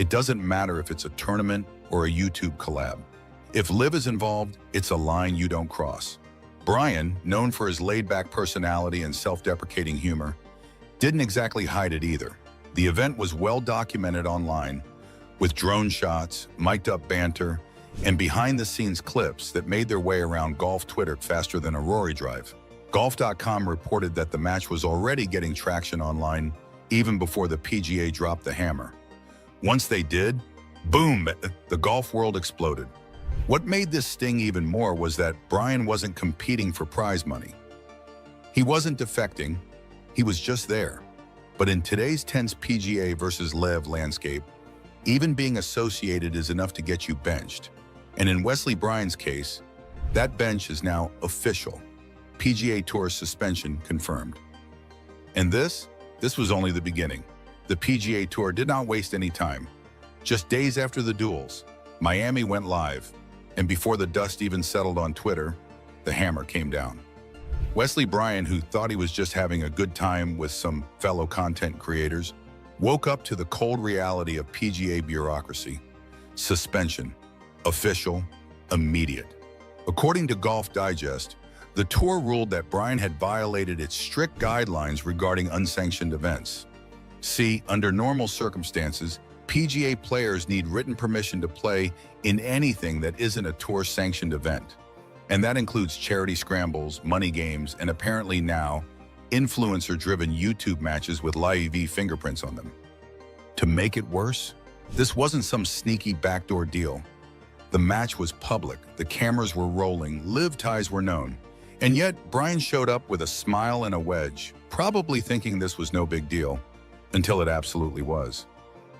It doesn't matter if it's a tournament or a YouTube collab. If LIV is involved, it's a line you don't cross. Bryan, known for his laid-back personality and self-deprecating humor, didn't exactly hide it either. The event was well documented online, with drone shots, mic'd-up banter, and behind-the-scenes clips that made their way around golf Twitter faster than a Rory drive. Golf.com reported that the match was already getting traction online even before the PGA dropped the hammer. Once they did, boom, the golf world exploded. What made this sting even more was that Bryan wasn't competing for prize money. He wasn't defecting, he was just there. But in today's tense PGA versus LIV landscape, even being associated is enough to get you benched. And in Wesley Bryan's case, that bench is now official. PGA Tour suspension confirmed. And this was only the beginning. The PGA Tour did not waste any time. Just days after the duels, Miami went live, and before the dust even settled on Twitter, the hammer came down. Wesley Bryan, who thought he was just having a good time with some fellow content creators, woke up to the cold reality of PGA bureaucracy. Suspension. Official. Immediate. According to Golf Digest, the tour ruled that Bryan had violated its strict guidelines regarding unsanctioned events. See, under normal circumstances, PGA players need written permission to play in anything that isn't a tour-sanctioned event. And that includes charity scrambles, money games, and apparently now, influencer-driven YouTube matches with LIV fingerprints on them. To make it worse, this wasn't some sneaky backdoor deal. The match was public, the cameras were rolling, LIV ties were known. And yet, Bryan showed up with a smile and a wedge, probably thinking this was no big deal, until it absolutely was.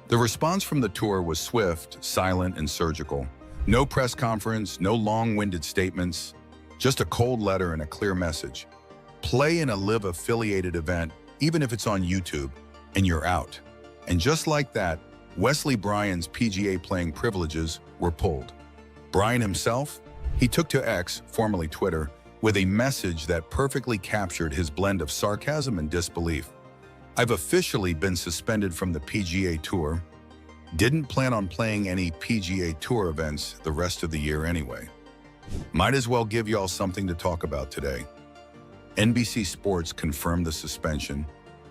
The response from the tour was swift, silent, and surgical. No press conference, no long-winded statements, just a cold letter and a clear message. Play in a LIV-affiliated event, even if it's on YouTube, and you're out. And just like that, Wesley Bryan's PGA playing privileges were pulled. Bryan himself, he took to X, formerly Twitter, with a message that perfectly captured his blend of sarcasm and disbelief. I've officially been suspended from the PGA Tour. Didn't plan on playing any PGA Tour events the rest of the year anyway. Might as well give y'all something to talk about today. NBC Sports confirmed the suspension,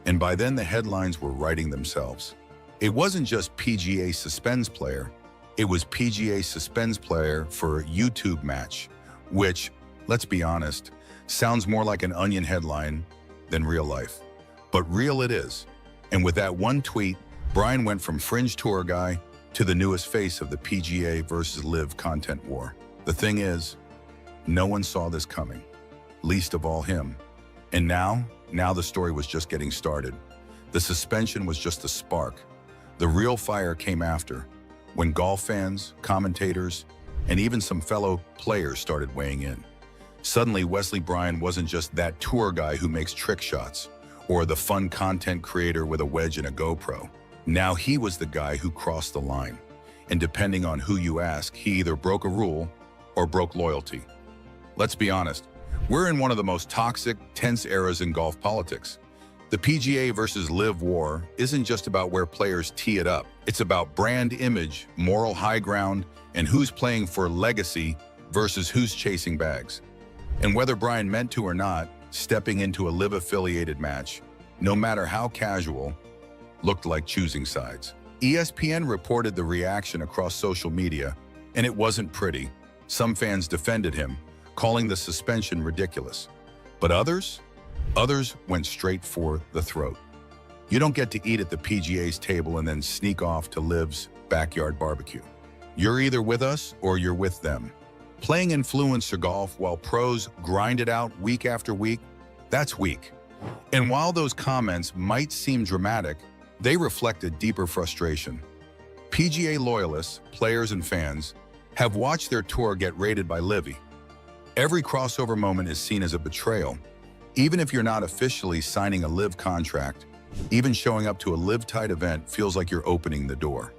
and by then the headlines were writing themselves. It wasn't just PGA suspends player, it was PGA suspends player for a YouTube match, which, let's be honest, sounds more like an Onion headline than real life. But real it is. And with that one tweet, Bryan went from fringe tour guy to the newest face of the PGA versus LIV content war. The thing is, no one saw this coming, least of all him. And now the story was just getting started. The suspension was just a spark. The real fire came after, when golf fans, commentators, and even some fellow players started weighing in. Suddenly, Wesley Bryan wasn't just that tour guy who makes trick shots, or the fun content creator with a wedge and a GoPro. Now he was the guy who crossed the line. And depending on who you ask, he either broke a rule or broke loyalty. Let's be honest, we're in one of the most toxic, tense eras in golf politics. The PGA versus LIV war isn't just about where players tee it up. It's about brand image, moral high ground, and who's playing for legacy versus who's chasing bags. And whether Bryan meant to or not, stepping into a LIV-affiliated match, no matter how casual, looked like choosing sides. ESPN reported the reaction across social media, and it wasn't pretty. Some fans defended him, calling the suspension ridiculous. But others went straight for the throat. You don't get to eat at the PGA's table and then sneak off to LIV's backyard barbecue. You're either with us or you're with them. Playing influencer golf while pros grind it out week after week, that's weak. And while those comments might seem dramatic, they reflect a deeper frustration. PGA loyalists, players and fans, have watched their tour get raided by LIV. Every crossover moment is seen as a betrayal. Even if you're not officially signing a LIV contract, even showing up to a LIV-tied event feels like you're opening the door.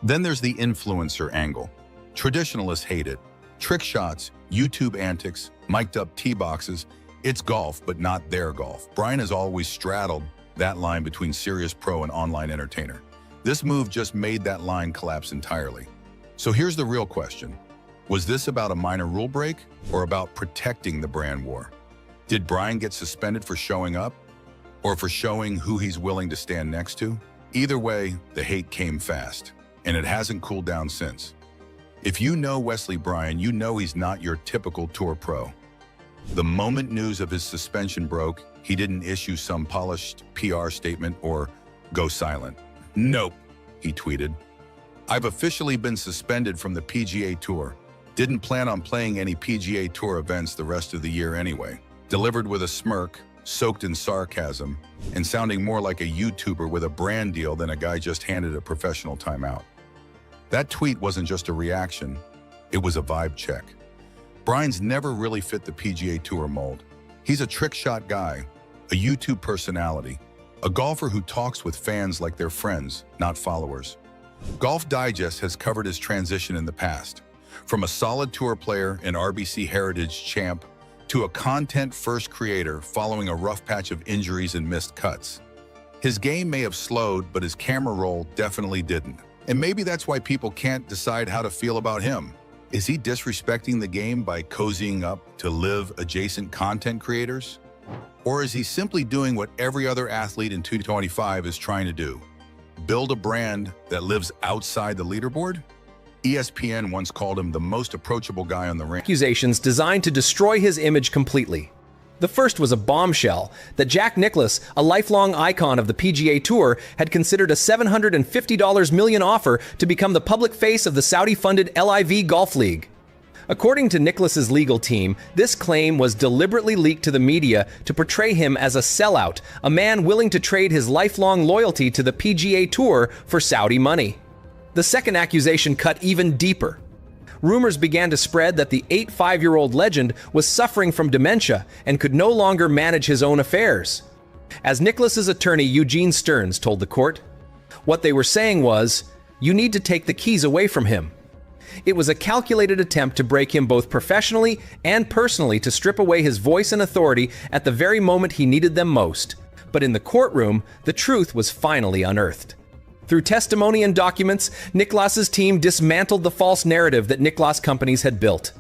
Then there's the influencer angle. Traditionalists hate it. Trick shots, YouTube antics, mic'd up tee boxes. It's golf, but not their golf. Bryan has always straddled that line between serious pro and online entertainer. This move just made that line collapse entirely. So here's the real question. Was this about a minor rule break or about protecting the brand war? Did Bryan get suspended for showing up or for showing who he's willing to stand next to? Either way, the hate came fast, and it hasn't cooled down since. If you know Wesley Bryan, you know he's not your typical tour pro. The moment news of his suspension broke, he didn't issue some polished PR statement or go silent. "Nope," he tweeted. "I've officially been suspended from the PGA Tour. Didn't plan on playing any PGA Tour events the rest of the year anyway." Delivered with a smirk, soaked in sarcasm, and sounding more like a YouTuber with a brand deal than a guy just handed a professional timeout. That tweet wasn't just a reaction, it was a vibe check. Bryan's never really fit the PGA Tour mold. He's a trick shot guy, a YouTube personality, a golfer who talks with fans like they're friends, not followers. Golf Digest has covered his transition in the past, from a solid tour player and RBC Heritage champ to a content-first creator following a rough patch of injuries and missed cuts. His game may have slowed, but his camera roll definitely didn't. And maybe that's why people can't decide how to feel about him. Is he disrespecting the game by cozying up to LIV adjacent content creators? Or is he simply doing what every other athlete in 2025 is trying to do? Build a brand that lives outside the leaderboard? ESPN once called him the most approachable guy on the range. Accusations designed to destroy his image completely. The first was a bombshell that Jack Nicklaus, a lifelong icon of the PGA Tour, had considered a $750 million offer to become the public face of the Saudi-funded LIV Golf League. According to Nicklaus's legal team, this claim was deliberately leaked to the media to portray him as a sellout, a man willing to trade his lifelong loyalty to the PGA Tour for Saudi money. The second accusation cut even deeper. Rumors began to spread that the 85-year-old legend was suffering from dementia and could no longer manage his own affairs. As Nicklaus's attorney Eugene Stearns told the court, what they were saying was, "You need to take the keys away from him." It was a calculated attempt to break him both professionally and personally, to strip away his voice and authority at the very moment he needed them most. But in the courtroom, the truth was finally unearthed. Through testimony and documents, Nicklaus's team dismantled the false narrative that Nicklaus companies had built.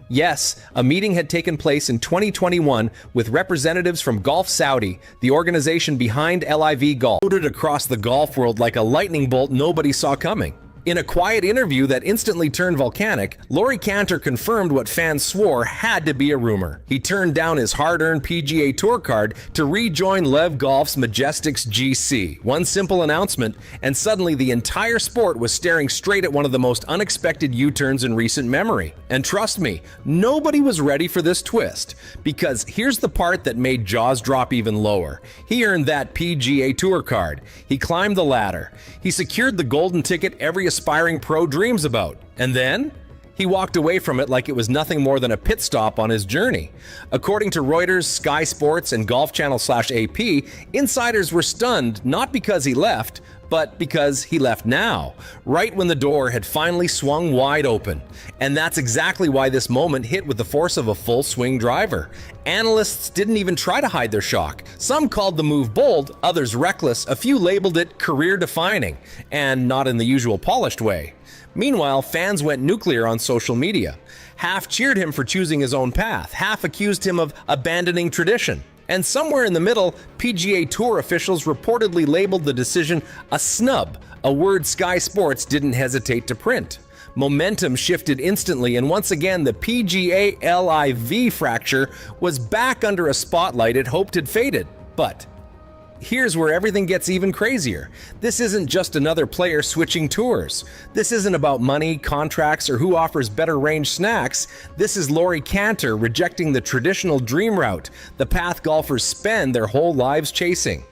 Yes, a meeting had taken place in 2021 with representatives from Golf Saudi, the organization behind LIV Golf, exploded across the golf world like a lightning bolt nobody saw coming. In a quiet interview that instantly turned volcanic, Laurie Canter confirmed what fans swore had to be a rumor. He turned down his hard-earned PGA Tour card to rejoin LIV Golf's Majestics GC. One simple announcement, and suddenly the entire sport was staring straight at one of the most unexpected U-turns in recent memory. And trust me, nobody was ready for this twist, because here's the part that made jaws drop even lower. He earned that PGA Tour card. He climbed the ladder. He secured the golden ticket every aspiring pro dreams about. And then he walked away from it like it was nothing more than a pit stop on his journey. According to Reuters, Sky Sports, and Golf Channel/AP, insiders were stunned not because he left, but because he left now, right when the door had finally swung wide open. And that's exactly why this moment hit with the force of a full swing driver. Analysts didn't even try to hide their shock. Some called the move bold, others reckless, a few labeled it career-defining, and not in the usual polished way. Meanwhile, fans went nuclear on social media. Half cheered him for choosing his own path, half accused him of abandoning tradition. And somewhere in the middle, PGA Tour officials reportedly labeled the decision a snub, a word Sky Sports didn't hesitate to print. Momentum shifted instantly, and once again, the PGA LIV fracture was back under a spotlight it hoped had faded. But here's where everything gets even crazier. This isn't just another player switching tours. This isn't about money, contracts, or who offers better range snacks. This is Laurie Canter rejecting the traditional dream route, the path golfers spend their whole lives chasing.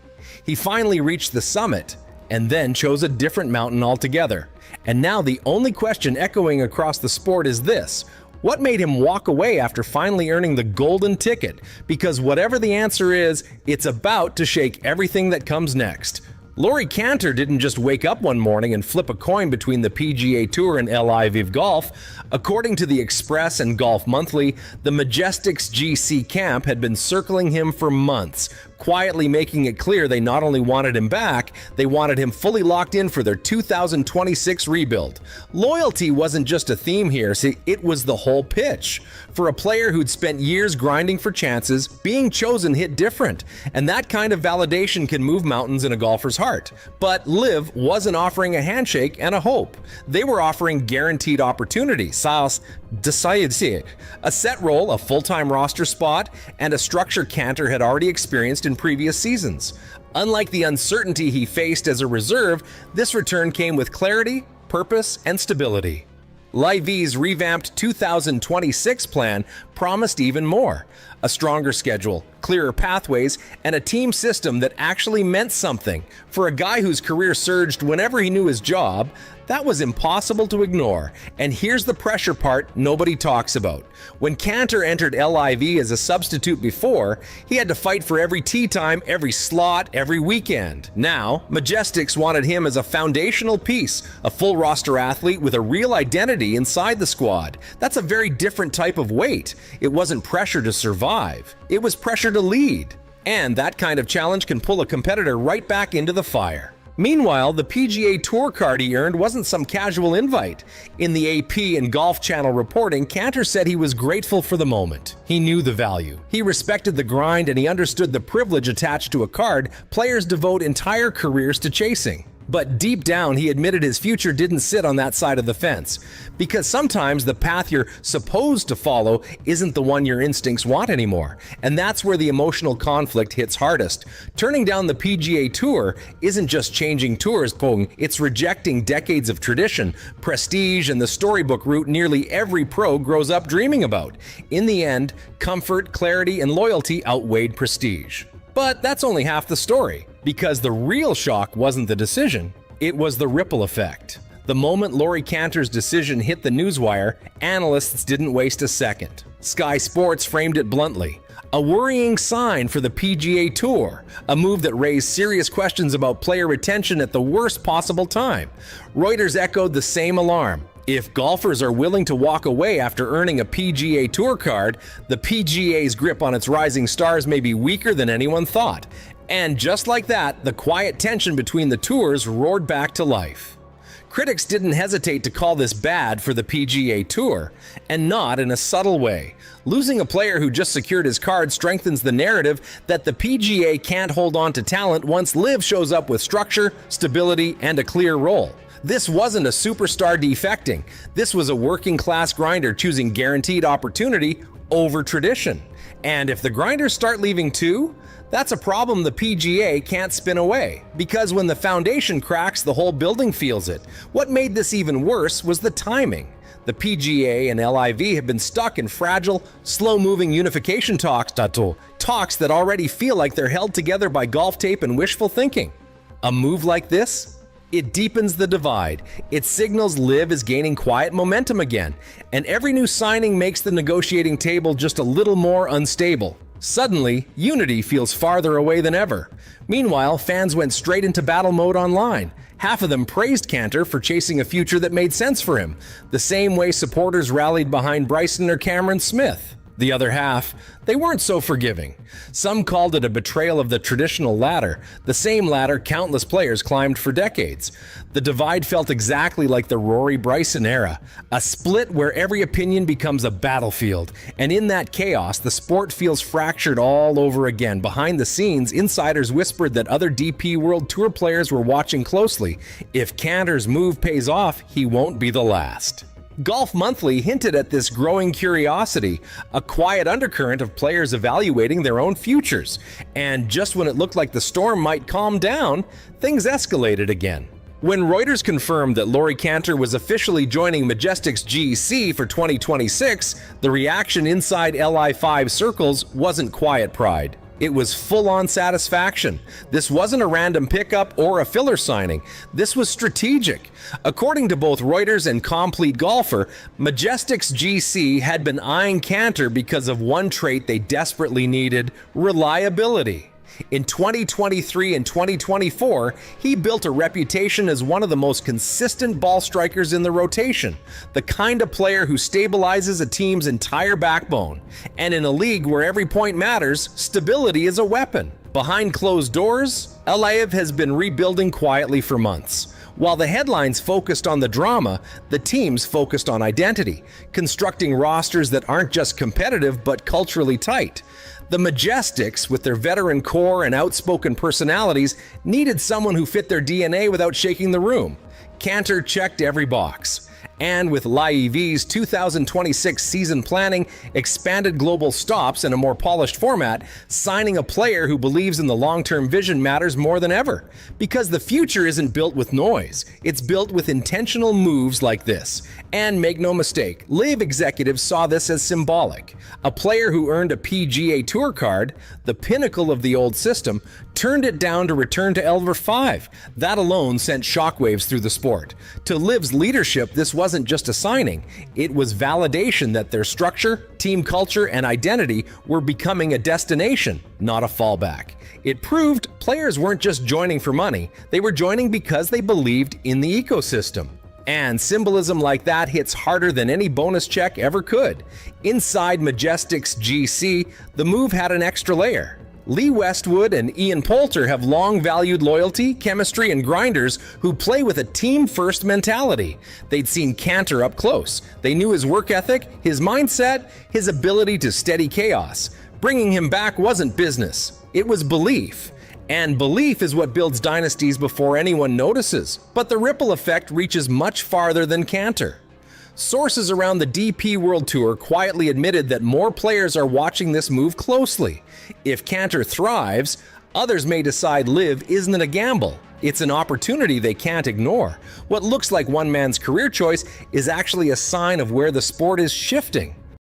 He finally reached the summit, and then chose a different mountain altogether. And now the only question echoing across the sport is this: what made him walk away after finally earning the golden ticket? Because whatever the answer is, it's about to shake everything that comes next. Laurie Canter didn't just wake up one morning and flip a coin between the PGA Tour and LIV Golf. According to the Express and Golf Monthly, the Majestics GC camp had been circling him for months, quietly making it clear they not only wanted him back, they wanted him fully locked in for their 2026 rebuild. Loyalty wasn't just a theme here, see, it was the whole pitch. For a player who'd spent years grinding for chances, being chosen hit different, and that kind of validation can move mountains in a golfer's heart. But LIV wasn't offering a handshake and a hope. They were offering guaranteed opportunity, a set role, a full-time roster spot, and a structure Canter had already experienced in previous seasons. Unlike the uncertainty he faced as a reserve, this return came with clarity, purpose, and stability. LIV's revamped 2026 plan promised even more. A stronger schedule, clearer pathways, and a team system that actually meant something. For a guy whose career surged whenever he knew his job, that was impossible to ignore. And here's the pressure part nobody talks about. When Canter entered LIV as a substitute before, he had to fight for every tee time, every slot, every weekend. Now, Majestics wanted him as a foundational piece, a full roster athlete with a real identity inside the squad. That's a very different type of weight. It wasn't pressure to survive. It was pressure to lead. And that kind of challenge can pull a competitor right back into the fire. Meanwhile, the PGA Tour card he earned wasn't some casual invite. In the AP and Golf Channel reporting, Canter said he was grateful for the moment. He knew the value. He respected the grind and he understood the privilege attached to a card players devote entire careers to chasing. But deep down, he admitted his future didn't sit on that side of the fence. Because sometimes the path you're supposed to follow isn't the one your instincts want anymore. And that's where the emotional conflict hits hardest. Turning down the PGA Tour isn't just changing tours, it's rejecting decades of tradition, prestige, and the storybook route nearly every pro grows up dreaming about. In the end, comfort, clarity, and loyalty outweighed prestige. But that's only half the story. Because the real shock wasn't the decision, it was the ripple effect. The moment Laurie Canter's decision hit the newswire, analysts didn't waste a second. Sky Sports framed it bluntly. A worrying sign for the PGA Tour, a move that raised serious questions about player retention at the worst possible time. Reuters echoed the same alarm. If golfers are willing to walk away after earning a PGA Tour card, the PGA's grip on its rising stars may be weaker than anyone thought. And just like that, the quiet tension between the tours roared back to life. Critics didn't hesitate to call this bad for the PGA Tour, and not in a subtle way. Losing a player who just secured his card strengthens the narrative that the PGA can't hold on to talent once LIV shows up with structure, stability, and a clear role. This wasn't a superstar defecting. This was a working-class grinder choosing guaranteed opportunity over tradition. And if the grinders start leaving too, that's a problem the PGA can't spin away, because when the foundation cracks, the whole building feels it. What made this even worse was the timing. The PGA and LIV have been stuck in fragile, slow-moving unification talks that already feel like they're held together by golf tape and wishful thinking. A move like this? It deepens the divide. It signals LIV is gaining quiet momentum again, and every new signing makes the negotiating table just a little more unstable. Suddenly, unity feels farther away than ever. Meanwhile, fans went straight into battle mode online. Half of them praised Canter for chasing a future that made sense for him, the same way supporters rallied behind Bryson or Cameron Smith. The other half, they weren't so forgiving. Some called it a betrayal of the traditional ladder, the same ladder countless players climbed for decades. The divide felt exactly like the Rory Bryson era, a split where every opinion becomes a battlefield. And in that chaos, the sport feels fractured all over again. Behind the scenes, insiders whispered that other DP World Tour players were watching closely. If Canter's move pays off, he won't be the last. Golf Monthly hinted at this growing curiosity, a quiet undercurrent of players evaluating their own futures. And just when it looked like the storm might calm down, things escalated again. When Reuters confirmed that Laurie Canter was officially joining Majestics GC for 2026, the reaction inside LI5 circles wasn't quiet pride. It was full-on satisfaction. This wasn't a random pickup or a filler signing. This was strategic. According to both Reuters and Complete Golfer, Majestics GC had been eyeing Canter because of one trait they desperately needed: reliability. In 2023 and 2024, he built a reputation as one of the most consistent ball strikers in the rotation, the kind of player who stabilizes a team's entire backbone. And in a league where every point matters, stability is a weapon. Behind closed doors, LIV has been rebuilding quietly for months. While the headlines focused on the drama, the teams focused on identity, constructing rosters that aren't just competitive but culturally tight. The Majestics, with their veteran core and outspoken personalities, needed someone who fit their DNA without shaking the room. Canter checked every box. And with LIV's 2026 season planning, expanded global stops, and a more polished format, signing a player who believes in the long-term vision matters more than ever. Because the future isn't built with noise, it's built with intentional moves like this. And make no mistake, LIV executives saw this as symbolic. A player who earned a PGA Tour card, the pinnacle of the old system, turned it down to return to LIV. That alone sent shockwaves through the sport. To LIV's leadership, this wasn't just a signing, it was validation that their structure, team culture, and identity were becoming a destination, not a fallback. It proved players weren't just joining for money, they were joining because they believed in the ecosystem. And symbolism like that hits harder than any bonus check ever could. Inside Majestic's GC, the move had an extra layer. Lee Westwood and Ian Poulter have long valued loyalty, chemistry, and grinders who play with a team-first mentality. They'd seen Canter up close. They knew his work ethic, his mindset, his ability to steady chaos. Bringing him back wasn't business. It was belief. And belief is what builds dynasties before anyone notices. But the ripple effect reaches much farther than Canter. Sources around the DP World Tour quietly admitted that more players are watching this move closely. If Canter thrives, others may decide LIV isn't a gamble. It's an opportunity they can't ignore. What looks like one man's career choice is actually a sign of where the sport is shifting.